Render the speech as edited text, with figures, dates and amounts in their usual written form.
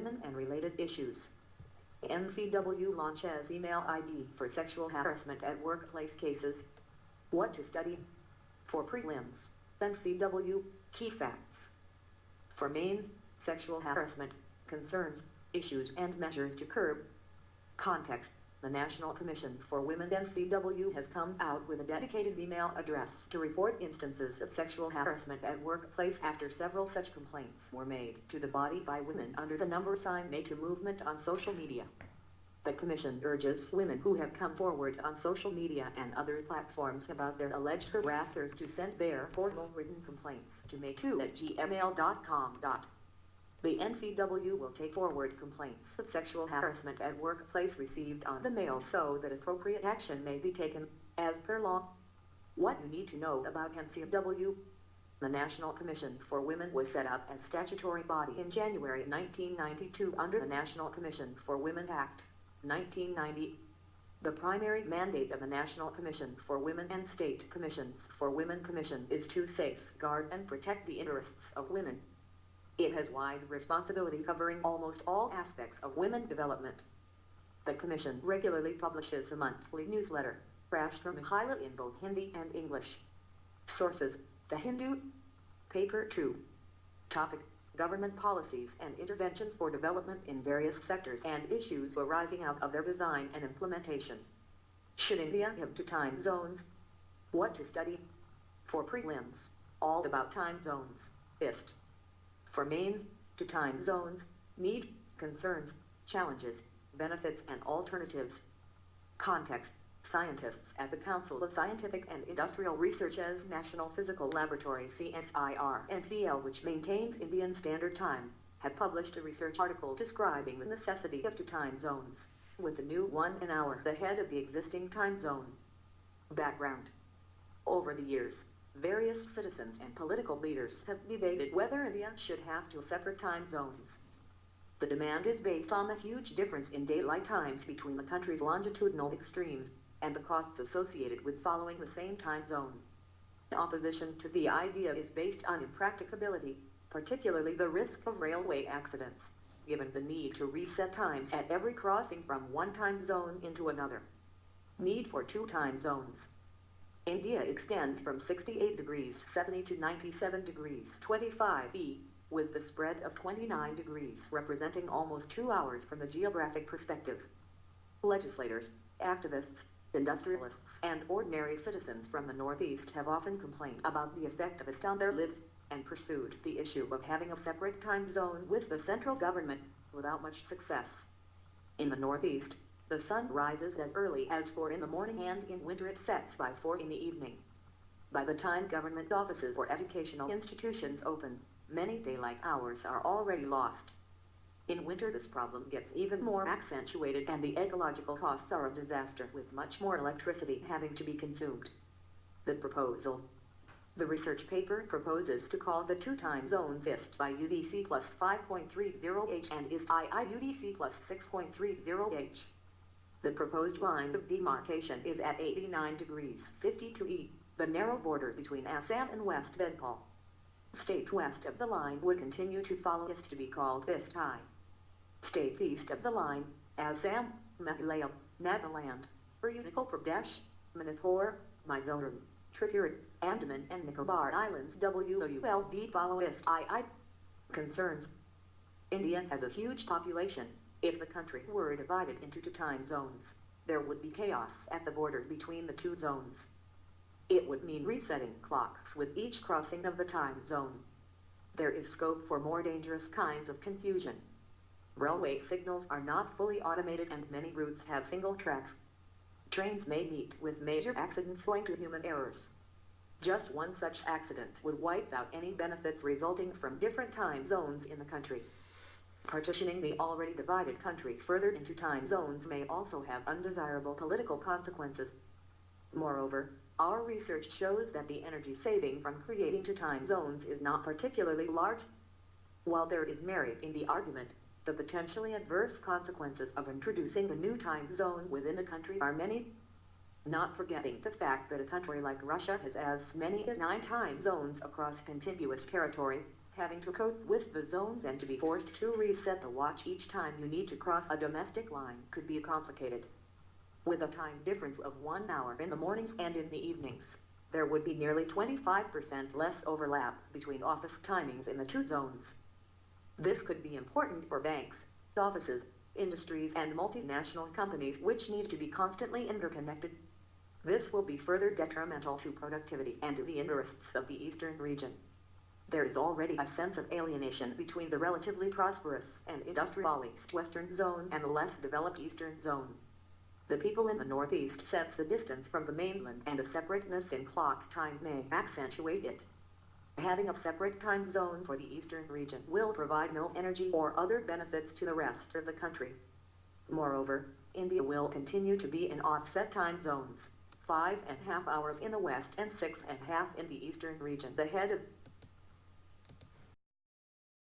women and related issues. NCW launches email ID for sexual harassment at workplace cases. What to study? For prelims, NCW, key facts. For mains, sexual harassment, concerns, issues and measures to curb. Context: the National Commission for Women NCW has come out with a dedicated email address to report instances of sexual harassment at workplace after several such complaints were made to the body by women under the # May Too movement on social media. The Commission urges women who have come forward on social media and other platforms about their alleged harassers to send their formal written complaints to maytoo@gmail.com. The NCW will take forward complaints of sexual harassment at workplace received on the mail so that appropriate action may be taken, as per law. What you need to know about NCW. The National Commission for Women was set up as statutory body in January 1992 under the National Commission for Women Act, 1990. The primary mandate of the National Commission for Women and State Commissions for Women Commission is to safeguard and protect the interests of women. It has wide responsibility covering almost all aspects of women development. The Commission regularly publishes a monthly newsletter, Harassment in both Hindi and English. Sources: The Hindu. Paper 2. Topic: Government policies and interventions for development in various sectors and issues arising out of their design and implementation. Should India have 2 time zones? What to study? For prelims, all about time zones. Ist. For mains, 2 time zones, need, concerns, challenges, benefits and alternatives. Context: scientists at the Council of Scientific and Industrial Research's National Physical Laboratory CSIR NPL, which maintains Indian Standard Time, have published a research article describing the necessity of 2 time zones, with the new one an hour ahead of the existing time zone. Background: over the years, various citizens and political leaders have debated whether India should have 2 separate time zones. The demand is based on the huge difference in daylight times between the country's longitudinal extremes, and the costs associated with following the same time zone. Opposition to the idea is based on impracticability, particularly the risk of railway accidents, given the need to reset times at every crossing from one time zone into another. Need for 2 time zones. India extends from 68 degrees 70 to 97 degrees 25 E, with the spread of 29 degrees representing almost 2 hours from the geographic perspective. Legislators, activists, industrialists and ordinary citizens from the Northeast have often complained about the effect of it on their lives, and pursued the issue of having a separate time zone with the central government, without much success. In the Northeast, the sun rises as early as 4 in the morning, and in winter it sets by 4 in the evening. By the time government offices or educational institutions open, many daylight hours are already lost. In winter this problem gets even more accentuated, and the ecological costs are a disaster, with much more electricity having to be consumed. The proposal. The research paper proposes to call the 2 time zones IST by UDC plus 5.30H and IST II UDC plus 6.30H. The proposed line of demarcation is at 89 degrees 52 E, the narrow border between Assam and West Bengal. States west of the line would continue to follow IST to be called IST II. States east of the line, Assam, Meghalaya, Nagaland, Arunachal Pradesh, Manipur, Mizoram, Tripura, Andaman and Nicobar Islands WULD follow IST II. Concerns. India has a huge population. If the country were divided into 2 time zones, there would be chaos at the border between the 2 zones. It would mean resetting clocks with each crossing of the time zone. There is scope for more dangerous kinds of confusion. Railway signals are not fully automated, and many routes have single tracks. Trains may meet with major accidents owing to human errors. Just one such accident would wipe out any benefits resulting from different time zones in the country. Partitioning the already divided country further into time zones may also have undesirable political consequences. Moreover, our research shows that the energy saving from creating 2 time zones is not particularly large. While there is merit in the argument, the potentially adverse consequences of introducing a new time zone within the country are many. Not forgetting the fact that a country like Russia has as many as 9 time zones across contiguous territory, Having to cope with the zones and to be forced to reset the watch each time you need to cross a domestic line could be complicated. With a time difference of 1 hour in the mornings and in the evenings, there would be nearly 25% less overlap between office timings in the two zones. This could be important for banks, offices, industries, and multinational companies which need to be constantly interconnected. This will be further detrimental to productivity and to the interests of the Eastern region. There is already a sense of alienation between the relatively prosperous and industrialized Western zone and the less developed Eastern zone. The people in the Northeast sense the distance from the mainland, and a separateness in clock time may accentuate it. Having a separate time zone for the Eastern region will provide no energy or other benefits to the rest of the country. Moreover, India will continue to be in offset time zones, 5.5 hours in the West and 6.5 in the Eastern region. The head of